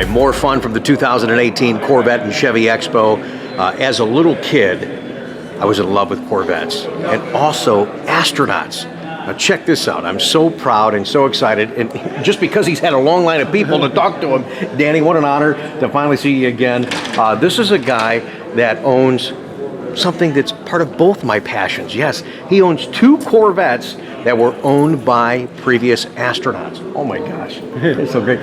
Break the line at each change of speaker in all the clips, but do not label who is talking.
right, more fun from the 2018 Corvette and Chevy Expo. As a little kid, I was in love with Corvettes and also astronauts. Now check this out. I'm so proud and so excited, and just because he's had a long line of people to talk to him. Danny, what an honor to finally see you again. This is a guy that owns something that's part of both my passions. Yes, he owns 2 Corvettes that were owned by previous astronauts. Oh my gosh, it's so great.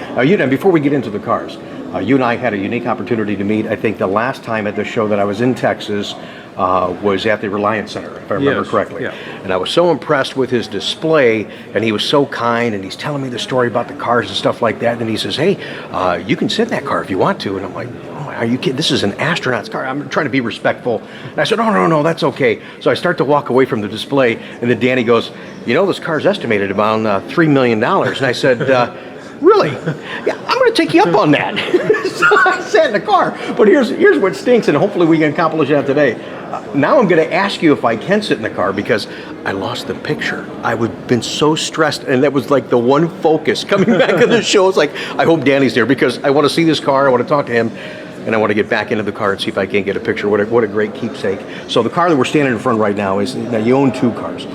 Before we get into the cars, you and I had a unique opportunity to meet. I think the last time at the show that I was in Texas was at the Reliance Center, if I remember correctly.
Yeah.
And I was so impressed with his display, and he was so kind, and he's telling me the story about the cars and stuff like that. And he says, hey, you can sit in that car if you want to. And I'm like, oh, are you kidding? This is an astronaut's car. I'm trying to be respectful. And I said, no, that's okay. So I start to walk away from the display, and then Danny goes, this car's estimated about $3 million. And I said, really? Yeah, I'm going to take you up on that. So I sat in the car. But here's what stinks, and hopefully we can accomplish that today. Now I'm going to ask you if I can sit in the car because I lost the picture. I've been so stressed, and that was like the one focus coming back to the show. It's like, I hope Danny's there because I want to see this car, I want to talk to him, and I want to get back into the car and see if I can't get a picture. What a great keepsake. So the car that we're standing in front right now is, now you own 2 cars.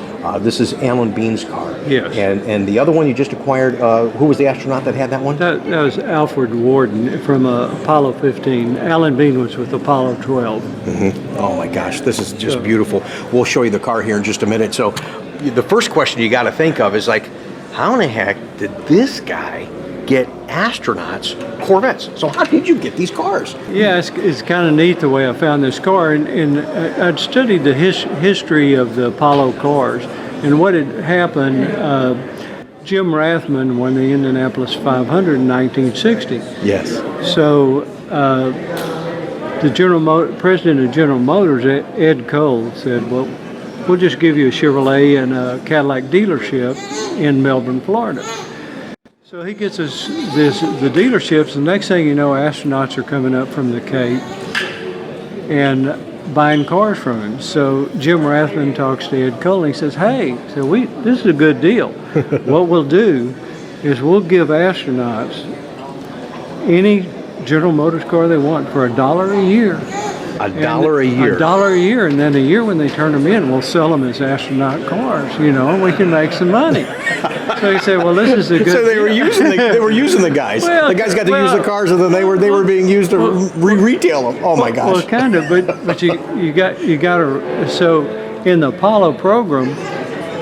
This is Alan Bean's car.
Yes.
And the other one you just acquired, who was the astronaut that had that one?
That was ALFRED Worden from Apollo 15. Alan Bean was with Apollo 12.
Mm-hmm. Oh my gosh, this is just beautiful. We'll show you the car here in just a minute. So the first question you got to think of is like, how in the heck did this guy get astronauts Corvettes? So how did you get these cars?
Yeah, it's kind of neat the way I found this car, and I'd studied the history of the Apollo cars, and what had happened. Jim Rathman won the Indianapolis 500 in 1960.
Yes.
So the president of General Motors, Ed Cole, said, well, we'll just give you a Chevrolet and a Cadillac dealership in Melbourne, Florida. So he gets us the dealerships, and the next thing you know, astronauts are coming up from the Cape and buying cars from him. So Jim Rathman talks to Ed Cole, and he says, hey, this is a good deal. What we'll do is we'll give astronauts any General Motors car they want for $1 a year.
$1 a year.
$1 a year, and then a year when they turn them in, we'll sell them as astronaut cars. And we can make some money. So he said, "Well, this is a good."
So they were using the guys.
Well,
the guys got to use the cars, and then they were being used to retail them. Oh my gosh.
Well, kind of, but you got to. So in the Apollo program,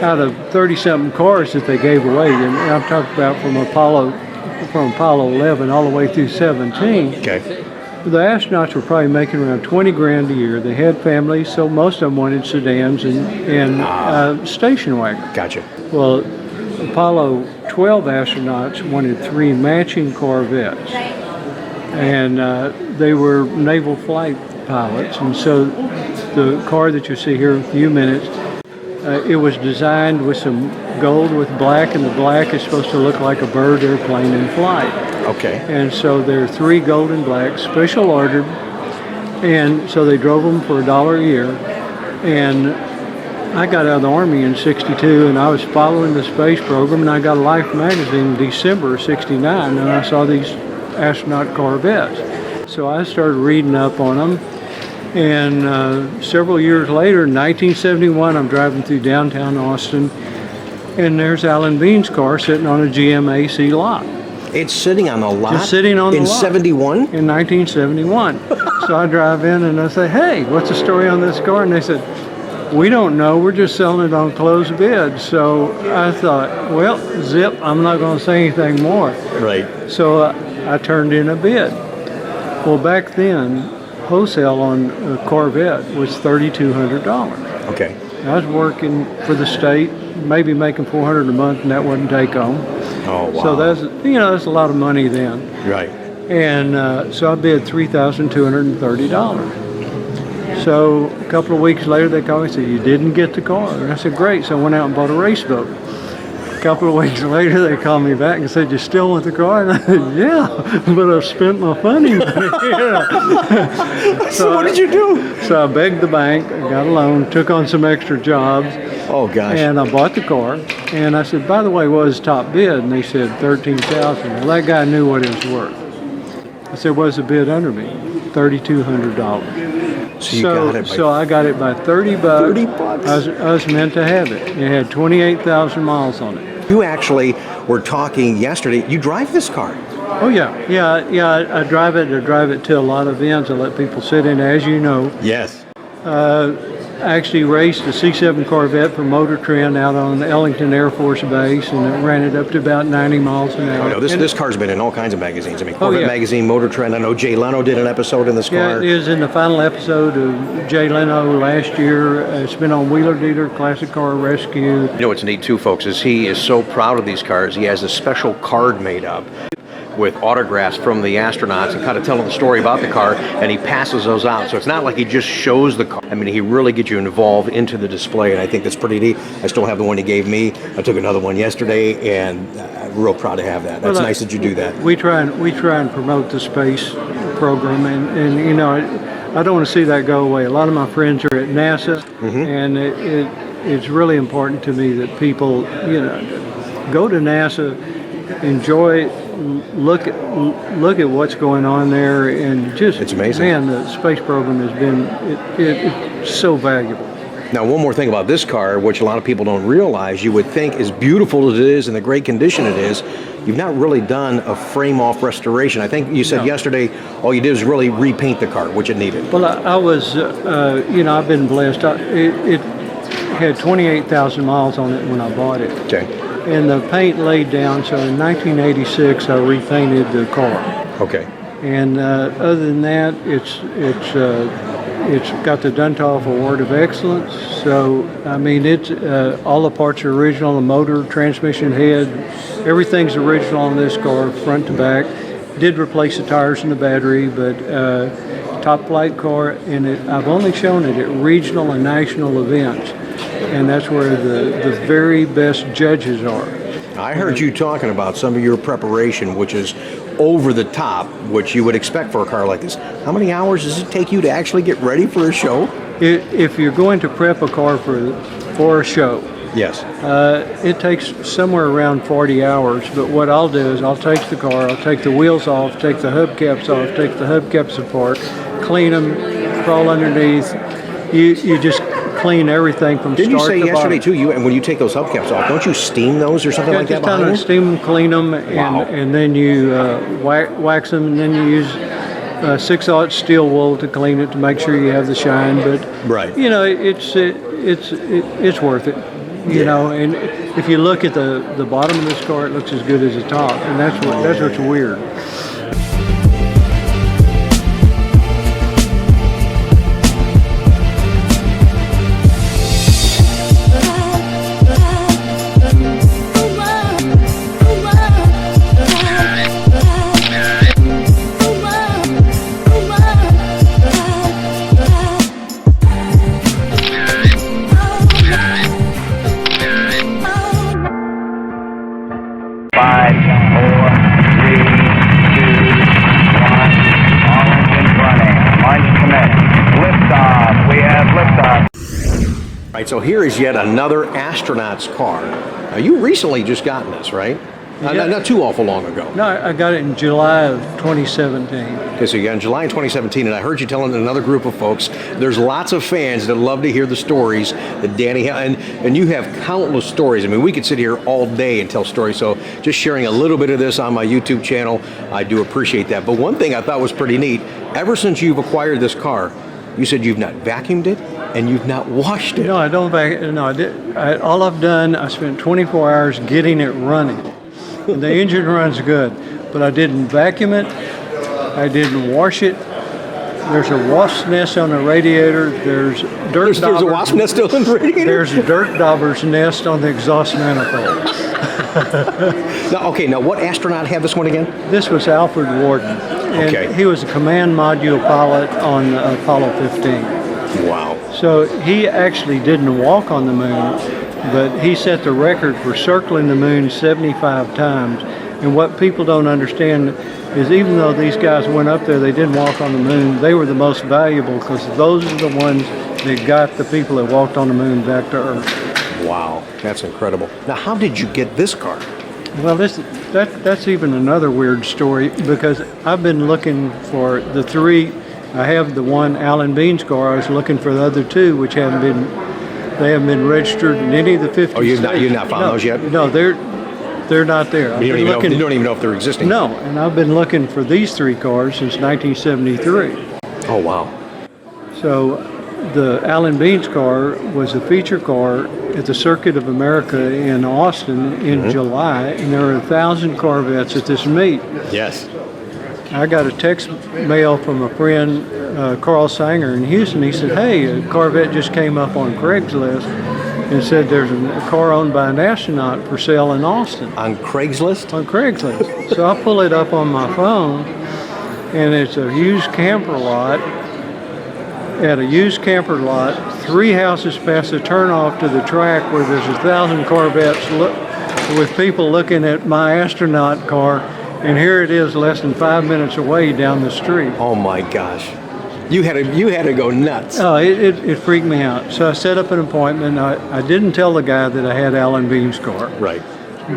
out of 30-something cars that they gave away, and I'm talking about from Apollo 11 all the way through 17.
Okay.
The astronauts were probably making around 20 grand a year. They had families, so most of them wanted sedans and station wagons.
Gotcha.
Well, Apollo 12 astronauts wanted 3 matching Corvettes, and they were naval flight pilots. And so the car that you see here in a few minutes, it was designed with some gold with black, and the black is supposed to look like a bird airplane in flight.
Okay.
And so there are 3 gold and black, special ordered, and so they drove them for $1 a year. And I got out of the Army in '62, and I was following the space program, and I got a Life magazine in December of '69, and I saw these astronaut Corvettes. So I started reading up on them, and several years later, in 1971, I'm driving through downtown Austin, and there's Alan Bean's car sitting on a GMAC lot.
It's sitting on the lot?
Just sitting on the lot.
In 71?
In 1971. So I drive in and I say, hey, what's the story on this car? And they said, we don't know, we're just selling it on closed bid. So I thought, well, zip, I'm not going to say anything more.
Right.
So I turned in a bid. Well, back then, wholesale on a Corvette was $3,200.
Okay.
I was working for the state, maybe making $400 a month, and that wouldn't take home.
Oh, wow.
So that's a lot of money then.
Right.
And so I bid $3,230. So a couple of weeks later, they called me and said, you didn't get the car. And I said, great. So I went out and bought a race boat. A couple of weeks later, they called me back and said, you still want the car? And I said, yeah, but I've spent my money.
So what did you do?
So I begged the bank, I got a loan, took on some extra jobs.
Oh, gosh.
And I bought the car. And I said, by the way, what was top bid? And they said $13,000. Well, that guy knew what it was worth. because there was a bid under me, $3,200.
So you got it by
So I got it by 30 bucks.
30 bucks?
I was meant to have it. It had 28,000 miles on it.
You actually were talking yesterday. You drive this car.
Oh yeah. I drive it. I drive it to a lot of events. I let people sit in, as you know.
Yes.
I actually raced a C7 Corvette for Motor Trend out on Ellington Air Force Base, and it ran it up to about 90 miles an hour.
I know this car's been in all kinds of magazines. I mean, Corvette
yeah.
Magazine, Motor Trend. I know Jay Leno did an episode in this
Yeah,
car.
it is in the final episode of Jay Leno last year. It's been on Wheeler Dealer, Classic Car Rescue.
You know what's neat too, folks, is he is so proud of these cars. He has a special card made up with autographs from the astronauts and kind of telling the story about the car, and he passes those out. So it's not like he just shows the car. I mean, he really gets you involved into the display, and I think that's pretty neat. I still have the one he gave me. I took another one yesterday, and I'm real proud to have that. That's nice that you do that.
We try and promote the space program, and you know, I don't want to see that go away. A lot of my friends are at NASA, and it's really important to me that people, you know, go to NASA, enjoy, look at what's going on there, and just,
it's amazing.
Man, the space program has been it's so valuable.
Now, one more thing about this car, which a lot of people don't realize, you would think as beautiful as it is and the great condition it is, you've not really done a frame-off restoration. I think you said yesterday all you did was really repaint the car, which it needed.
Well, I was, you know, I've been blessed. It had 28,000 miles on it when I bought it.
Okay.
And the paint laid down, so in 1986 I repainted the car.
Okay.
And other than that, it's got the Duntov Award of Excellence. So I mean, it's all the parts are original. The motor, transmission head, everything's original on this car, front to back. Did replace the tires and the battery, but top flight car. And I've only shown it at regional and national events. And that's where the very best judges are.
I heard you talking about some of your preparation, which is over the top, which you would expect for a car like this. How many hours does it take you to actually get ready for a show?
If you're going to prep a car for a show,
yes,
it takes somewhere around 40 hours. But what I'll do is I'll take the car, I'll take the wheels off, take the hubcaps off, take the hubcaps apart, clean them, crawl underneath. You just clean everything from
Didn't
start to
you say yesterday
bottom.
too? And when you take those hubcaps off, don't you steam those or something like that?
Just kind of steam them, clean them, and then you wax them, and then you use 6/0 steel wool to clean it to make sure you have the shine. But
right,
you know, it's worth it. You know, and if you look at the bottom of this car, it looks as good as the top, and that's what's weird. So
here is yet another astronaut's car. Now, you recently just gotten this, right? Not too awful long ago.
No, I got it in July of 2017.
Okay, so you got in July 2017, and I heard you telling another group of folks, there's lots of fans that love to hear the stories that Danny has, and you have countless stories. I mean, we could sit here all day and tell stories, so just sharing a little bit of this on my YouTube channel, I do appreciate that. But one thing I thought was pretty neat, ever since you've acquired this car, you said you've not vacuumed it and you've not washed it.
No, I don't vacuum. No, I did. All I've done, I spent 24 hours getting it running. The engine runs good, but I didn't vacuum it. I didn't wash it. There's a wasp nest on the radiator. There's
There's a wasp nest still in the radiator?
There's a dirt dauber's nest on the exhaust manifold.
Now what astronaut had this one again?
This was ALFRED Worden. And
okay.
He was a command module pilot on Apollo 15.
Wow.
So he actually didn't walk on the moon, but he set the record for circling the moon 75 times. And what people don't understand is even though these guys went up there, they didn't walk on the moon, they were the most valuable because those are the ones that got the people that walked on the moon back to Earth.
Wow, that's incredible. Now, how did you get this car?
Well, that's even another weird story because I've been looking for the three. I have the one Alan Bean's car. I was looking for the other two, which they haven't been registered in any of the 50
Oh, you've
states.
not found those yet?
No, they're not there.
You don't even know if they're existing?
No, and I've been looking for these three cars since 1973.
Oh, wow.
So the Alan Bean's car was a feature car at the Circuit of America in Austin in July, and there were 1,000 Corvettes at this meet.
Yes.
I got a text mail from a friend, Carl Sanger in Houston. He said, hey, a Corvette just came up on Craigslist and said there's a car owned by an astronaut for sale in Austin.
On Craigslist?
On Craigslist. So I pull it up on my phone, and it's a used camper lot. At a used camper lot, 3 houses past the turnoff to the track where there's 1,000 Corvettes with people looking at my astronaut car, and here it is less than 5 minutes away down the street.
Oh my gosh. You had to go nuts.
Oh, it freaked me out. So I set up an appointment. I didn't tell the guy that I had Alan Bean's car.
Right.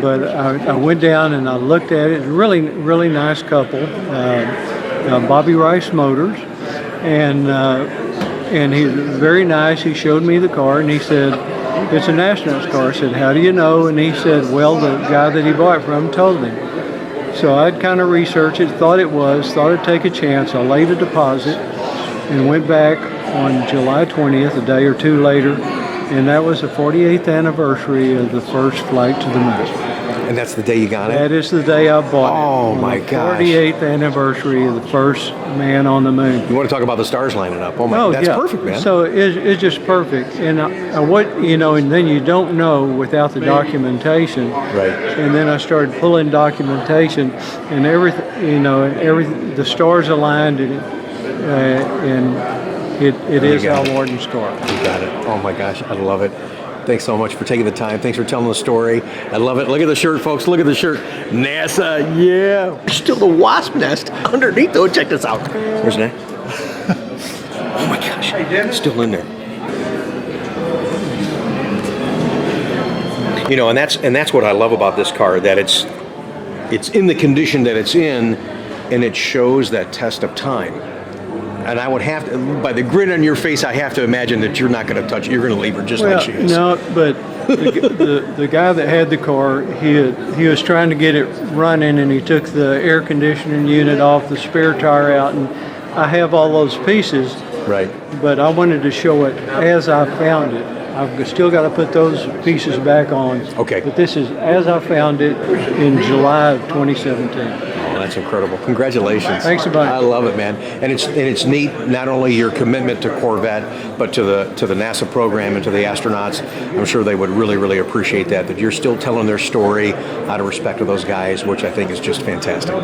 But I went down and I looked at it. Really, really nice couple. Bobby Rice Motors. And he's very nice. He showed me the car and he said, it's an astronaut's car. I said, how do you know? And he said, well, the guy that he bought it from told him. So I'd kind of researched it, thought I'd take a chance. I laid a deposit and went back on July 20th, a day or two later, and that was the 48th anniversary of the first flight to the moon.
And that's the day you got it?
That is the day I bought it.
Oh my gosh.
48th anniversary of the first man on the moon.
You want to talk about the stars lining up? Oh my, that's perfect, man.
So it's just perfect. And and then you don't know without the documentation.
Right.
And then I started pulling documentation, and everything, the stars aligned, and it is Al Worden's car.
You got it. Oh my gosh, I love it. Thanks so much for taking the time. Thanks for telling the story. I love it. Look at the shirt, folks. Look at the shirt. NASA, yeah. There's still the wasp nest underneath, though. Check this out. Where's that? Oh my gosh, it's still in there. You know, and that's what I love about this car, that it's in the condition that it's in, and it shows that test of time. And I would have to, by the grin on your face, I have to imagine that you're not going to touch it. You're going to leave her just like she is.
No, but the guy that had the car, he was trying to get it running, and he took the air conditioning unit off, the spare tire out, and I have all those pieces.
Right.
But I wanted to show it as I found it. I've still got to put those pieces back on.
Okay.
But this is as I found it in July of 2017.
That's incredible. Congratulations.
Thanks a bunch.
I love it, man. And it's neat, not only your commitment to Corvette, but to the NASA program and to the astronauts. I'm sure they would really, really appreciate that you're still telling their story out of respect to those guys, which I think is just fantastic.